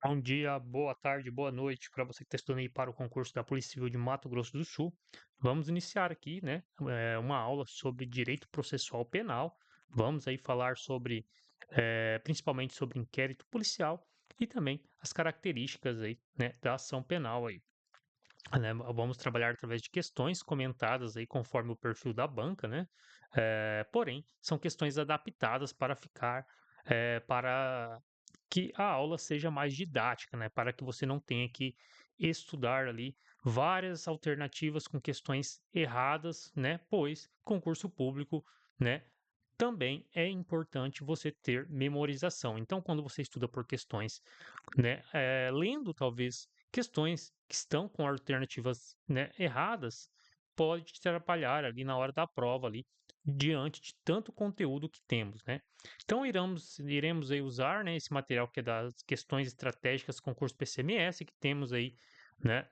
Bom dia, boa tarde, boa noite para você que está estudando aí para o concurso da Polícia Civil de Mato Grosso do Sul. Vamos iniciar aqui, né, uma aula sobre direito processual penal. Vamos aí falar sobre, principalmente sobre inquérito policial e também as características aí, né, da ação penal aí, né? Vamos trabalhar através de questões comentadas aí conforme o perfil da banca, né? Porém, são questões adaptadas para ficar, para que a aula seja mais didática, né? Para que você não tenha que estudar ali várias alternativas com questões erradas, né? Pois concurso público, né? Também é importante você ter memorização. Então, quando você estuda por questões, né, lendo talvez questões que estão com alternativas, né, erradas, pode te atrapalhar ali na hora da prova ali, diante de tanto conteúdo que temos, né? Então iremos aí usar, né, esse material que é das questões estratégicas concurso PCMS, que temos aí, né,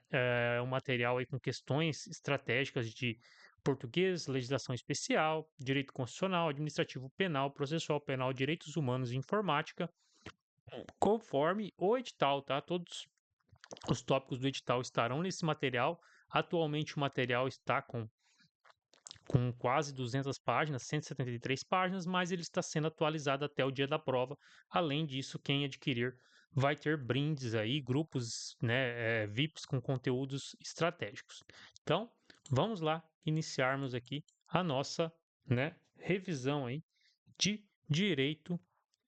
um material aí com questões estratégicas de português, legislação especial, direito constitucional, administrativo penal, processual penal, direitos humanos e informática, conforme o edital, tá? Todos os tópicos do edital estarão nesse material. Atualmente o material está com quase 200 páginas, 173 páginas, mas ele está sendo atualizado até o dia da prova. Além disso, quem adquirir vai ter brindes aí, grupos, né, VIPs com conteúdos estratégicos. Então, vamos lá iniciarmos aqui a nossa, né, revisão aí de direito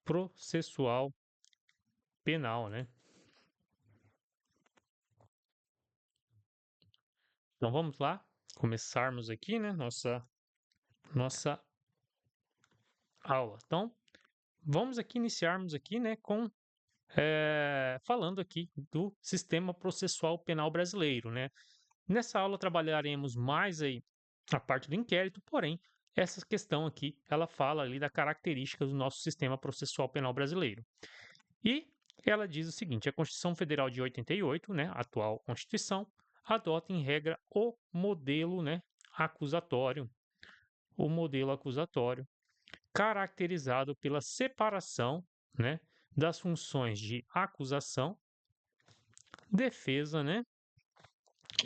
processual penal, né? Então vamos lá, começarmos aqui, né, nossa aula. Então, vamos aqui iniciarmos aqui, né, com falando aqui do sistema processual penal brasileiro, né? Nessa aula trabalharemos mais aí a parte do inquérito, porém, essa questão aqui, ela fala ali da característica do nosso sistema processual penal brasileiro. E ela diz o seguinte: a Constituição Federal de 88, né, a atual Constituição, adota em regra né, acusatório, o modelo acusatório, caracterizado pela separação, né, das funções de acusação, defesa, né,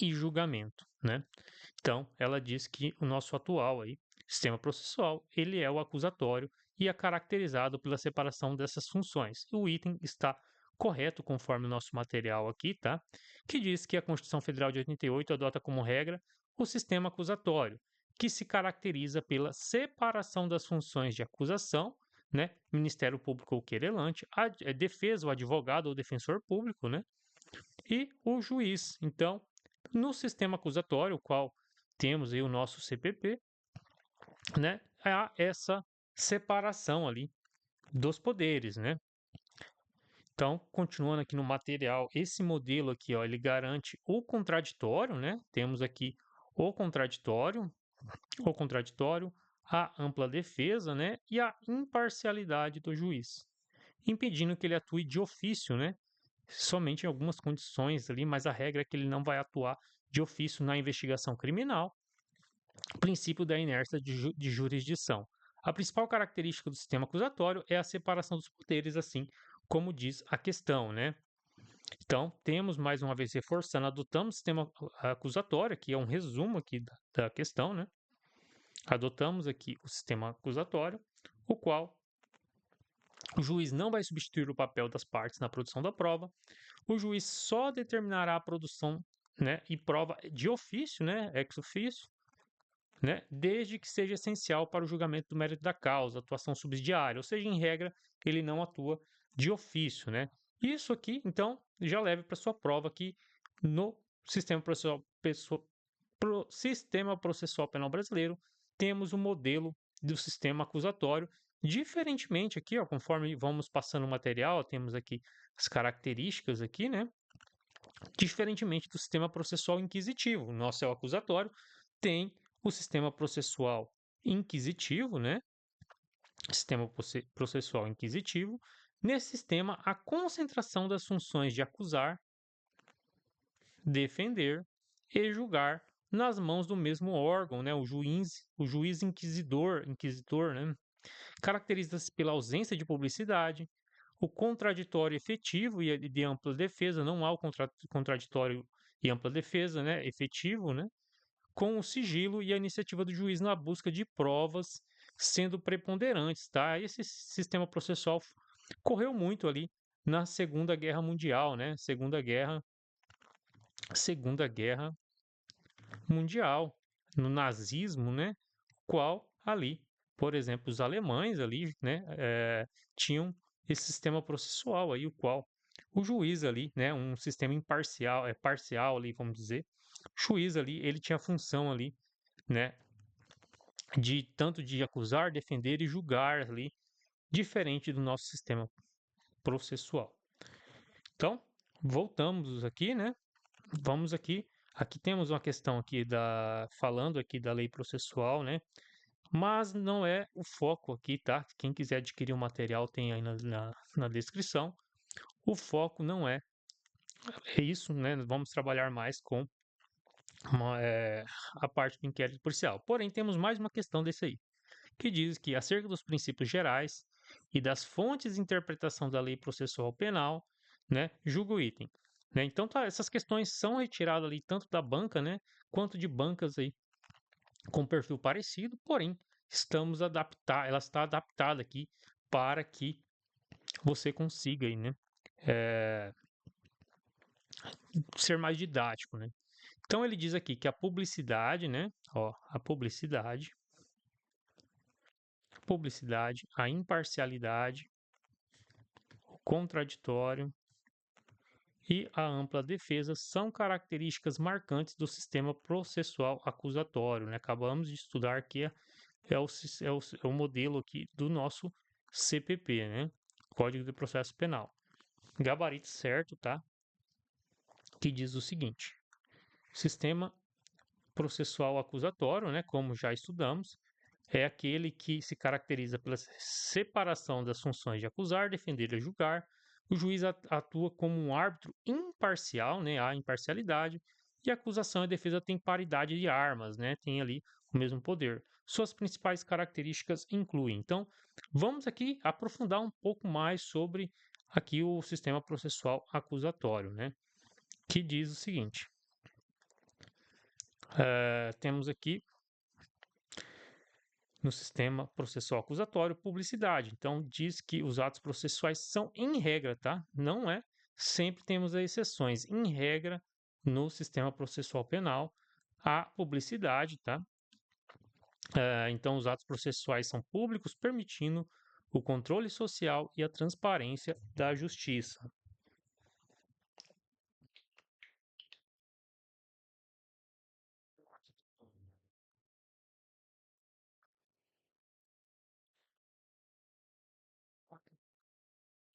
e julgamento, né? Então, ela diz que o nosso atual aí, sistema processual, ele é o acusatório e é caracterizado pela separação dessas funções. O item está correto conforme o nosso material aqui, tá? Que diz que a Constituição Federal de 88 adota como regra o sistema acusatório, que se caracteriza pela separação das funções de acusação, né? Ministério Público ou querelante, a defesa, o advogado ou defensor público, né? E o juiz. Então, no sistema acusatório, o qual temos aí o nosso CPP, né, há essa separação ali dos poderes, né? Então, continuando aqui no material, esse modelo aqui, ó, ele garante o contraditório, né? Temos aqui o contraditório, o contraditório, a ampla defesa, né, e a imparcialidade do juiz, impedindo que ele atue de ofício, né, somente em algumas condições ali, mas a regra é que ele não vai atuar de ofício na investigação criminal. Princípio da inércia de jurisdição. A principal característica do sistema acusatório é a separação dos poderes, assim como diz a questão, né? Então, temos mais uma vez reforçando, adotamos o sistema acusatório, que é um resumo aqui da questão, né? Adotamos aqui o sistema acusatório, o qual o juiz não vai substituir o papel das partes na produção da prova. O juiz só determinará a produção, né, e prova de ofício, né, ex officio, né, desde que seja essencial para o julgamento do mérito da causa, atuação subsidiária, ou seja, em regra, ele não atua de ofício, né? Isso aqui, então, já leve para sua prova aqui no sistema processual penal brasileiro, temos o modelo do sistema acusatório. Diferentemente aqui, ó, conforme vamos passando o material, temos aqui as características aqui, né? Diferentemente do sistema processual inquisitivo, o nosso é o acusatório, tem o sistema processual inquisitivo, né? Sistema processual inquisitivo. Nesse sistema, a concentração das funções de acusar, defender e julgar nas mãos do mesmo órgão, né? O juiz inquisidor, né? Caracteriza-se pela ausência de publicidade, o contraditório efetivo e de ampla defesa, não há o contraditório e ampla defesa, né, efetivo, né, com o sigilo e a iniciativa do juiz na busca de provas sendo preponderantes, tá? Esse sistema processual correu muito ali na Segunda Guerra Mundial, né? Segunda Guerra Mundial, no nazismo, né? Qual ali, por exemplo, os alemães ali, né? Tinham esse sistema processual aí, o qual o juiz ali, né? Um sistema imparcial, parcial ali, vamos dizer. O juiz ali, ele tinha a função ali, né? De tanto de acusar, defender e julgar ali, diferente do nosso sistema processual. Então, voltamos aqui, né? Vamos aqui. Aqui temos uma questão aqui falando aqui da lei processual, né? Mas não é o foco aqui, tá? Quem quiser adquirir o material tem aí na descrição. O foco não é isso, né? Vamos trabalhar mais com a parte do inquérito policial. Porém, temos mais uma questão desse aí, que diz que, acerca dos princípios gerais e das fontes de interpretação da lei processual penal, né, julga o item. Né? Então, essas questões são retiradas ali tanto da banca, né, quanto de bancas aí com perfil parecido, porém, ela está adaptada aqui para que você consiga aí, né, é, ser mais didático, né? Então ele diz aqui que a publicidade, né, ó, publicidade, a imparcialidade, o contraditório e a ampla defesa são características marcantes do sistema processual acusatório, né? Acabamos de estudar que é o modelo aqui do nosso CPP, né? Código de Processo Penal. Gabarito certo, tá? Que diz o seguinte: sistema processual acusatório, né? Como já estudamos, é aquele que se caracteriza pela separação das funções de acusar, defender e julgar. O juiz atua como um árbitro imparcial, né? Há imparcialidade, e a acusação e a defesa têm paridade de armas, né? Tem ali o mesmo poder. Suas principais características incluem. Então, vamos aqui aprofundar um pouco mais sobre aqui o sistema processual acusatório, né? Que diz o seguinte: temos aqui no sistema processual acusatório publicidade. Então, diz que os atos processuais são, em regra, tá? Não é sempre temos as exceções. Em regra, no sistema processual penal, a publicidade, tá? Então, os atos processuais são públicos, permitindo o controle social e a transparência da justiça.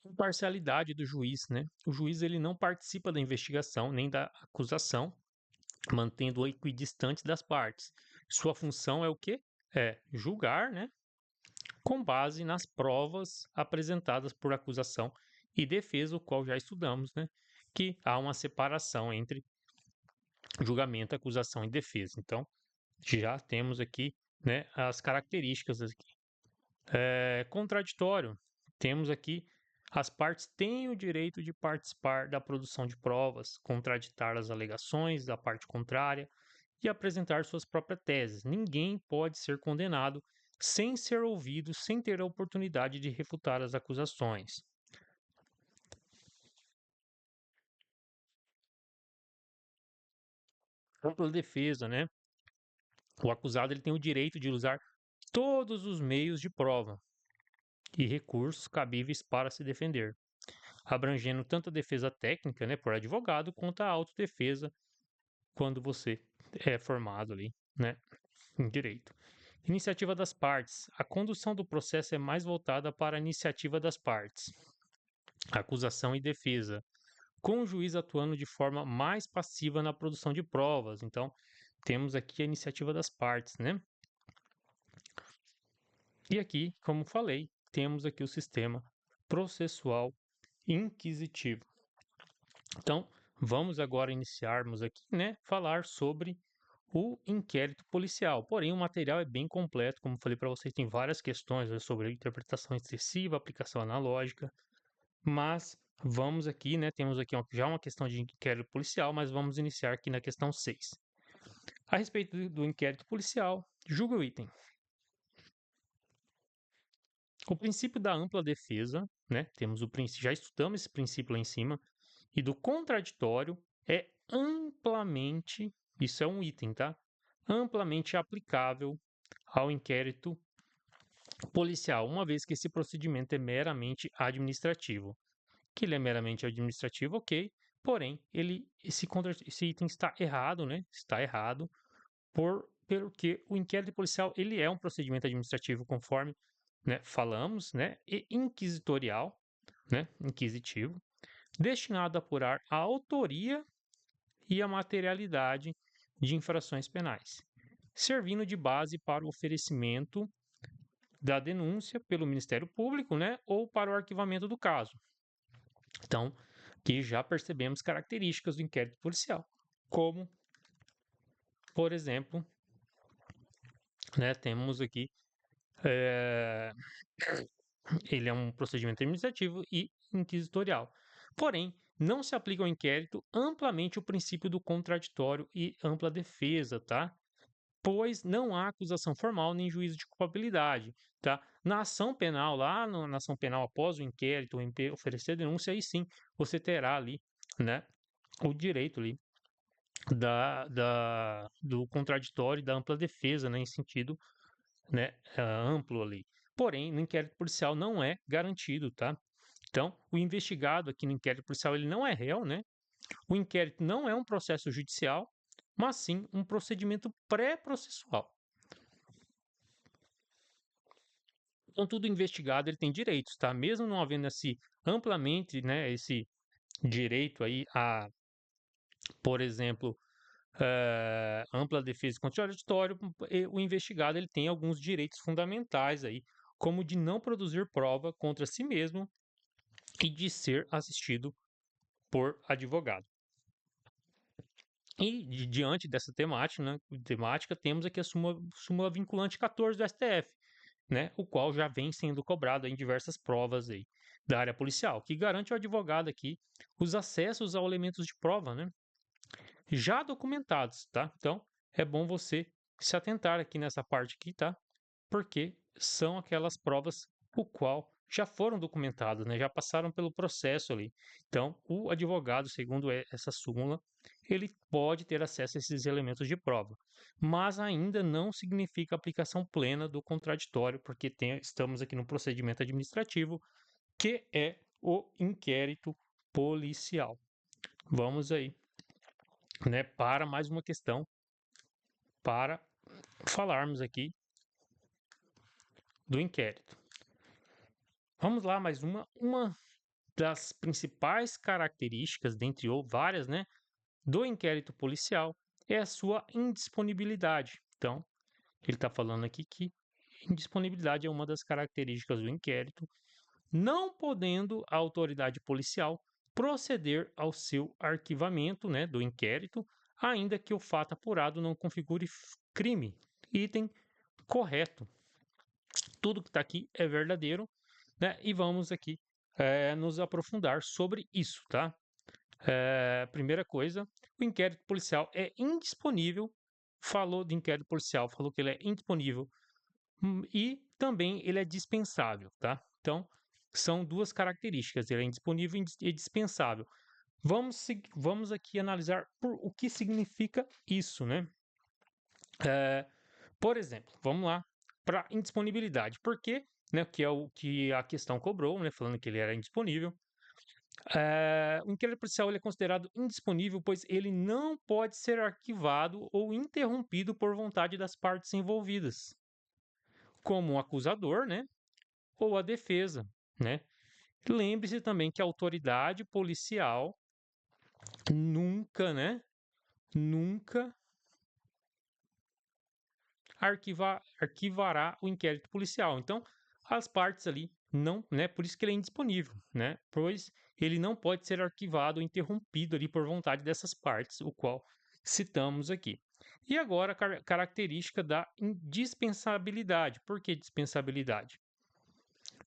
Imparcialidade do juiz, né? O juiz ele não participa da investigação nem da acusação, mantendo-o equidistante das partes. Sua função é o quê? É julgar, né, com base nas provas apresentadas por acusação e defesa, o qual já estudamos, né, que há uma separação entre julgamento, acusação e defesa. Então, já temos aqui, né, as características aqui. Contraditório. Temos aqui as partes têm o direito de participar da produção de provas, contraditar as alegações da parte contrária e apresentar suas próprias teses. Ninguém pode ser condenado sem ser ouvido, sem ter a oportunidade de refutar as acusações. Ampla defesa, né? O acusado ele tem o direito de usar todos os meios de prova e recursos cabíveis para se defender, abrangendo tanto a defesa técnica, né, por advogado, quanto a autodefesa quando você é formado ali, né, em direito. Iniciativa das partes. A condução do processo é mais voltada para a iniciativa das partes, acusação e defesa, com o juiz atuando de forma mais passiva na produção de provas. Então, temos aqui a iniciativa das partes, né? E aqui, como falei, temos aqui o sistema processual inquisitivo. Então, vamos agora iniciarmos aqui, né, falar sobre o inquérito policial. Porém, o material é bem completo, como falei para vocês, tem várias questões, né, sobre interpretação excessiva, aplicação analógica, mas vamos aqui, né? Temos aqui já uma questão de inquérito policial, mas vamos iniciar aqui na questão 6. A respeito do inquérito policial, julga o item. O princípio da ampla defesa, né? Temos o princípio, já estudamos esse princípio lá em cima, e do contraditório é amplamente, isso é um item, tá? Amplamente aplicável ao inquérito policial, uma vez que esse procedimento é meramente administrativo. Que ele é meramente administrativo, ok, porém, esse item está errado, né? Está errado, porque o inquérito policial ele é um procedimento administrativo, conforme, né, falamos, né? E inquisitorial, né? Inquisitivo, destinado a apurar a autoria e a materialidade de infrações penais, servindo de base para o oferecimento da denúncia pelo Ministério Público, né, ou para o arquivamento do caso. Então, que já percebemos características do inquérito policial, como, por exemplo, né, temos aqui, ele é um procedimento administrativo e inquisitorial. Porém, não se aplica ao inquérito amplamente o princípio do contraditório e ampla defesa, tá? Pois não há acusação formal nem juízo de culpabilidade, tá? Na ação penal, na ação penal após o inquérito, o MP oferecer a denúncia, aí sim você terá ali, né, o direito ali do contraditório e da ampla defesa, né, em sentido, né, amplo ali. Porém, no inquérito policial não é garantido, tá? Então, o investigado aqui no inquérito policial ele não é réu, né? O inquérito não é um processo judicial, mas sim um procedimento pré-processual. Então, todo investigado ele tem direitos, tá? Mesmo não havendo esse amplamente, né, esse direito aí a, por exemplo, ampla defesa e contraditório, o investigado ele tem alguns direitos fundamentais aí, como de não produzir prova contra si mesmo e de ser assistido por advogado. E diante dessa temática, temos aqui a súmula vinculante 14 do STF, né, o qual já vem sendo cobrado em diversas provas aí da área policial, que garante ao advogado aqui os acessos aos elementos de prova, né, já documentados, tá? Então, é bom você se atentar aqui nessa parte aqui, tá? Porque são aquelas provas o qual já foram documentadas, né? Já passaram pelo processo ali. Então, o advogado, segundo essa súmula, ele pode ter acesso a esses elementos de prova, mas ainda não significa aplicação plena do contraditório, porque estamos aqui no procedimento administrativo, que é o inquérito policial. Vamos aí, né, para mais uma questão para falarmos aqui do inquérito. Vamos lá, mais uma das principais características, dentre várias, né, do inquérito policial é a sua indisponibilidade. Então, ele está falando aqui que indisponibilidade é uma das características do inquérito, não podendo a autoridade policial proceder ao seu arquivamento, né, do inquérito, ainda que o fato apurado não configure crime. Item correto. Tudo que está aqui é verdadeiro, né? E vamos aqui nos aprofundar sobre isso, tá? Primeira coisa, o inquérito policial é indisponível. Falou de inquérito policial, falou que ele é indisponível e também ele é dispensável, tá? Então, são duas características, ele é indisponível e dispensável. Vamos aqui analisar o que significa isso, né? Por exemplo, vamos lá para indisponibilidade. Por quê? Né, que é o que a questão cobrou, né, falando que ele era indisponível. O inquérito policial ele é considerado indisponível, pois ele não pode ser arquivado ou interrompido por vontade das partes envolvidas, como o acusador, né, ou a defesa, né. Lembre-se também que a autoridade policial nunca, né, nunca arquivará o inquérito policial. Então, as partes ali não, né? Por isso que ele é indisponível, né? Pois ele não pode ser arquivado ou interrompido ali por vontade dessas partes, o qual citamos aqui. E agora a característica da indispensabilidade. Por que dispensabilidade?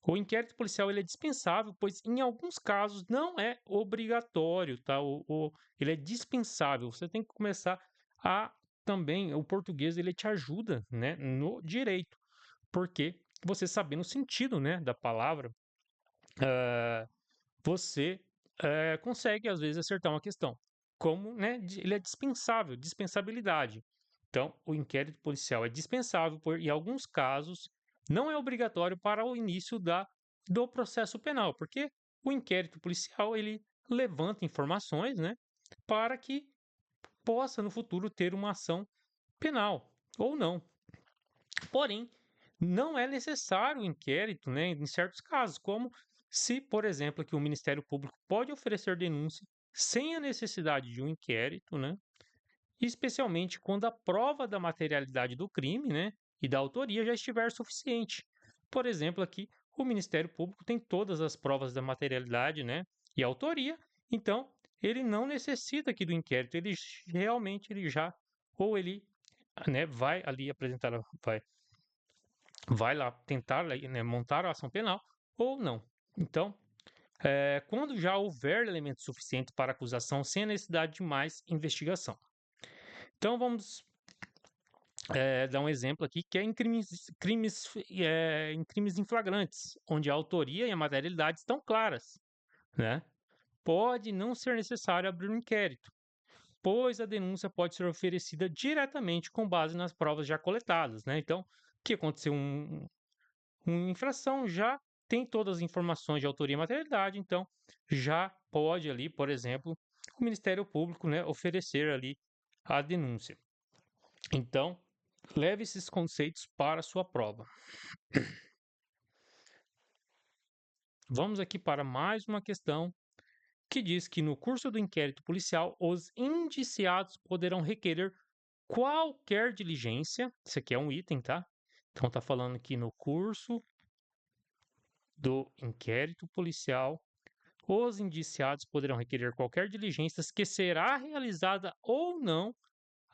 O inquérito policial ele é dispensável, pois em alguns casos não é obrigatório, tá? Ele é dispensável. Você tem que começar a também, o português ele te ajuda, né, no direito, porque você sabendo o sentido, né, da palavra, ah, você consegue às vezes acertar uma questão. Como, né, ele é dispensável, dispensabilidade. Então, o inquérito policial é dispensável, em alguns casos, não é obrigatório para o início do processo penal, porque o inquérito policial ele levanta informações, né, para que possa no futuro ter uma ação penal ou não. Porém, não é necessário o inquérito, né, em certos casos, como se, por exemplo, que o Ministério Público pode oferecer denúncia sem a necessidade de um inquérito, né, especialmente quando a prova da materialidade do crime, né, e da autoria já estiver suficiente. Por exemplo, aqui o Ministério Público tem todas as provas da materialidade, né, e autoria, então ele não necessita aqui do inquérito, ele realmente ele já ou ele, né, vai ali apresentar, vai lá tentar, né, montar a ação penal ou não. Então, quando já houver elementos suficientes para acusação sem a necessidade de mais investigação. Então, vamos dar um exemplo aqui que é em crimes em flagrantes, onde a autoria e a materialidade estão claras, né? Pode não ser necessário abrir um inquérito, pois a denúncia pode ser oferecida diretamente com base nas provas já coletadas, né? Então, que aconteceu uma infração já tem todas as informações de autoria e materialidade, então já pode ali, por exemplo, o Ministério Público, né, oferecer ali a denúncia. Então, leve esses conceitos para a sua prova. Vamos aqui para mais uma questão que diz que no curso do inquérito policial, os indiciados poderão requerer qualquer diligência. Isso aqui é um item, tá? Então, está falando que no curso do inquérito policial, os indiciados poderão requerer qualquer diligência que será realizada ou não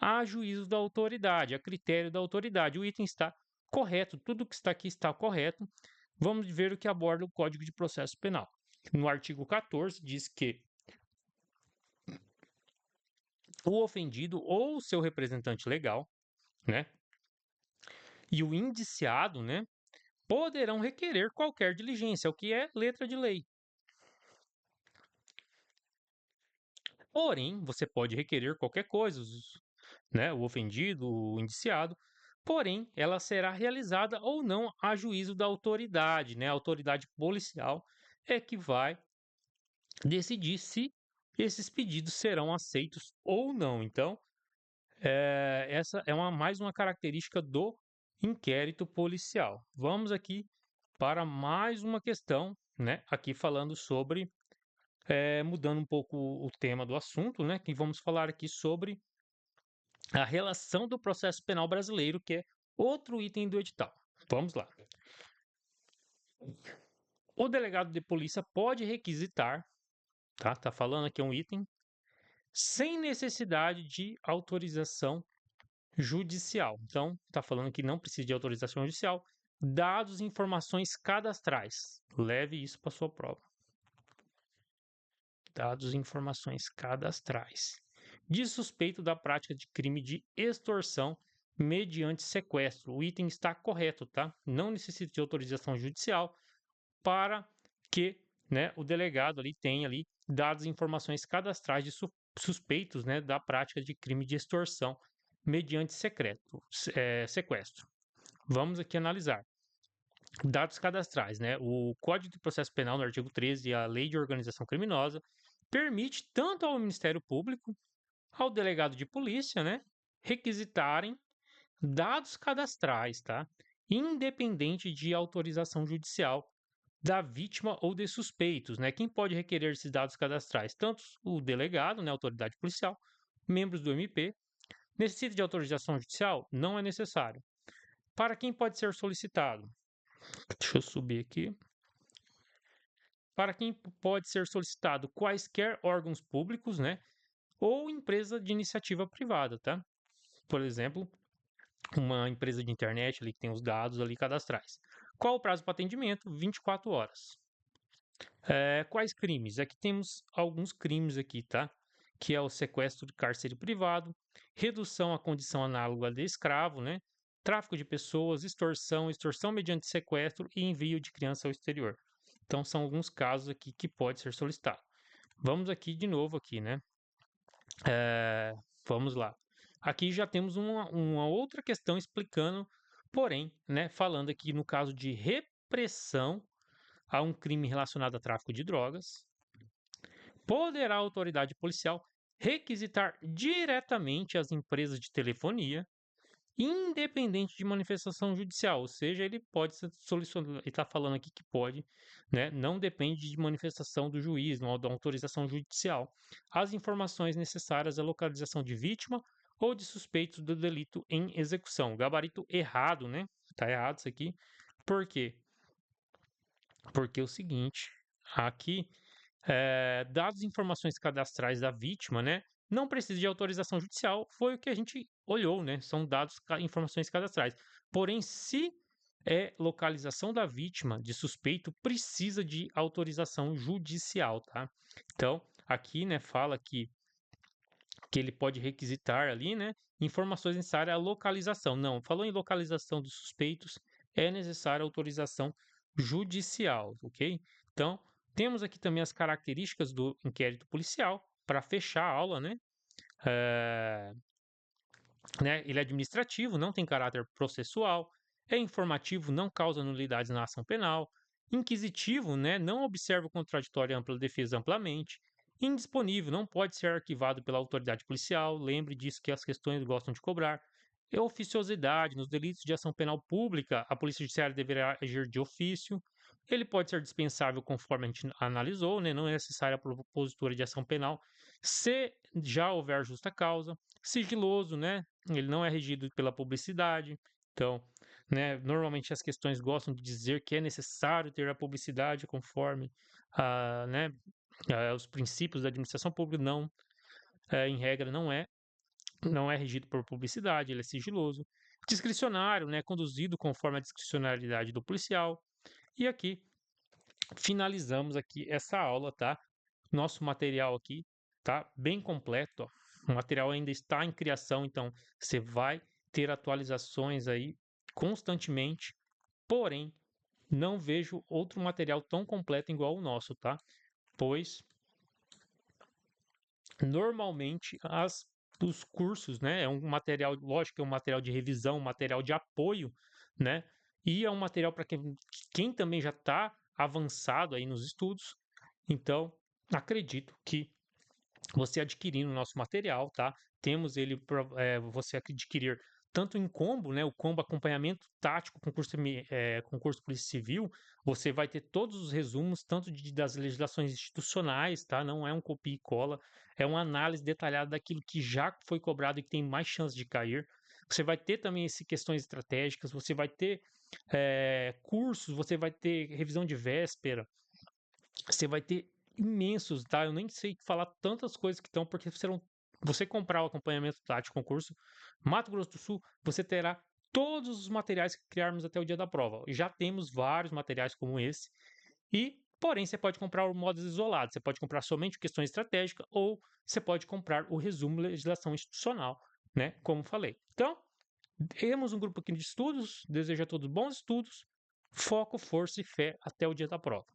a juízo da autoridade, a critério da autoridade. O item está correto, tudo que está aqui está correto. Vamos ver o que aborda o Código de Processo Penal. No artigo 14 diz que o ofendido ou seu representante legal, né, e o indiciado, né, poderão requerer qualquer diligência, o que é letra de lei. Porém, você pode requerer qualquer coisa, né, o ofendido, o indiciado, porém, ela será realizada ou não a juízo da autoridade, né? A autoridade policial é que vai decidir se esses pedidos serão aceitos ou não. Então, essa é mais uma característica do inquérito policial. Vamos aqui para mais uma questão, né? Aqui falando sobre, mudando um pouco o tema do assunto, né? Que vamos falar aqui sobre a relação do processo penal brasileiro, que é outro item do edital. Vamos lá. O delegado de polícia pode requisitar, tá? Tá falando aqui um item, sem necessidade de autorização judicial. Então, tá falando que não precisa de autorização judicial, dados e informações cadastrais. Leve isso para sua prova. Dados e informações cadastrais. De suspeito da prática de crime de extorsão mediante sequestro. O item está correto, tá? Não necessita de autorização judicial para que, né, o delegado ali tenha ali dados e informações cadastrais de suspeitos, né, da prática de crime de extorsão mediante sequestro. Vamos aqui analisar. Dados cadastrais, né? O Código de Processo Penal, no artigo 13, e a Lei de Organização Criminosa, permite tanto ao Ministério Público, ao delegado de polícia, né, requisitarem dados cadastrais, tá? Independente de autorização judicial da vítima ou de suspeitos, né? Quem pode requerer esses dados cadastrais? Tanto o delegado, né, autoridade policial, membros do MP. Necessita de autorização judicial? Não é necessário. Para quem pode ser solicitado? Deixa eu subir aqui. Para quem pode ser solicitado quaisquer órgãos públicos, né? Ou empresa de iniciativa privada, tá? Por exemplo, uma empresa de internet ali que tem os dados ali cadastrais. Qual o prazo para atendimento? 24 horas. Quais crimes? Aqui temos alguns crimes aqui, tá? Que é o sequestro de cárcere privado, redução à condição análoga de escravo, né? Tráfico de pessoas, extorsão, extorsão mediante sequestro e envio de criança ao exterior. Então, são alguns casos aqui que pode ser solicitado. Vamos aqui de novo aqui, né? Vamos lá. Aqui já temos uma outra questão explicando, porém, né? Falando aqui no caso de repressão a um crime relacionado a tráfico de drogas, poderá a autoridade policial requisitar diretamente as empresas de telefonia, independente de manifestação judicial, ou seja, ele pode ser solicitado, ele está falando aqui que pode, né? Não depende de manifestação do juiz, não da autorização judicial, as informações necessárias à localização de vítima ou de suspeitos do delito em execução. Gabarito errado, né? Tá errado isso aqui. Por quê? Porque é o seguinte, aqui, dados e informações cadastrais da vítima, né, não precisa de autorização judicial, foi o que a gente olhou, né, são dados, informações cadastrais. Porém, se é localização da vítima, de suspeito, precisa de autorização judicial, tá? Então, aqui, né, fala que ele pode requisitar ali, né, informações necessárias à localização. Não, falou em localização dos suspeitos, é necessária autorização judicial, ok? Então, temos aqui também as características do inquérito policial para fechar a aula, né? É, Ele é administrativo, não tem caráter processual, é informativo, não causa nulidades na ação penal, inquisitivo, né, não observa o contraditório e ampla defesa amplamente, indisponível, não pode ser arquivado pela autoridade policial, lembre disso que as questões gostam de cobrar, é oficiosidade, nos delitos de ação penal pública, a Polícia Judiciária deverá agir de ofício, ele pode ser dispensável conforme a gente analisou, né, não é necessária a propositura de ação penal, se já houver justa causa, sigiloso, né, ele não é regido pela publicidade. Então, né, normalmente as questões gostam de dizer que é necessário ter a publicidade conforme né, os princípios da administração pública. Não, em regra, não é regido por publicidade, ele é sigiloso. Discricionário, né, conduzido conforme a discricionariedade do policial. E aqui finalizamos aqui essa aula, tá? Nosso material aqui tá bem completo, ó. O material ainda está em criação, então você vai ter atualizações aí constantemente. Porém, não vejo outro material tão completo igual o nosso, tá? Pois normalmente os cursos, né, é um material, lógico, é um material de revisão, um material de apoio, né? E é um material para quem também já está avançado aí nos estudos. Então, acredito que você adquirindo o nosso material, tá? Temos ele para você adquirir tanto em combo, né? O combo acompanhamento tático concurso Polícia Civil, você vai ter todos os resumos, tanto das legislações institucionais, tá? Não é um copia e cola, é uma análise detalhada daquilo que já foi cobrado e que tem mais chance de cair. Você vai ter também questões estratégicas, você vai ter cursos, você vai ter revisão de véspera, você vai ter imensos, tá? Eu nem sei falar tantas coisas que estão, porque você comprar o acompanhamento tático concurso Mato Grosso do Sul, você terá todos os materiais que criarmos até o dia da prova. Já temos vários materiais como esse, e porém você pode comprar o modo isolado, você pode comprar somente questões estratégicas ou você pode comprar o resumo legislação institucional, né? Como falei. Então, temos um grupo aqui de estudos, desejo a todos bons estudos, foco, força e fé até o dia da prova.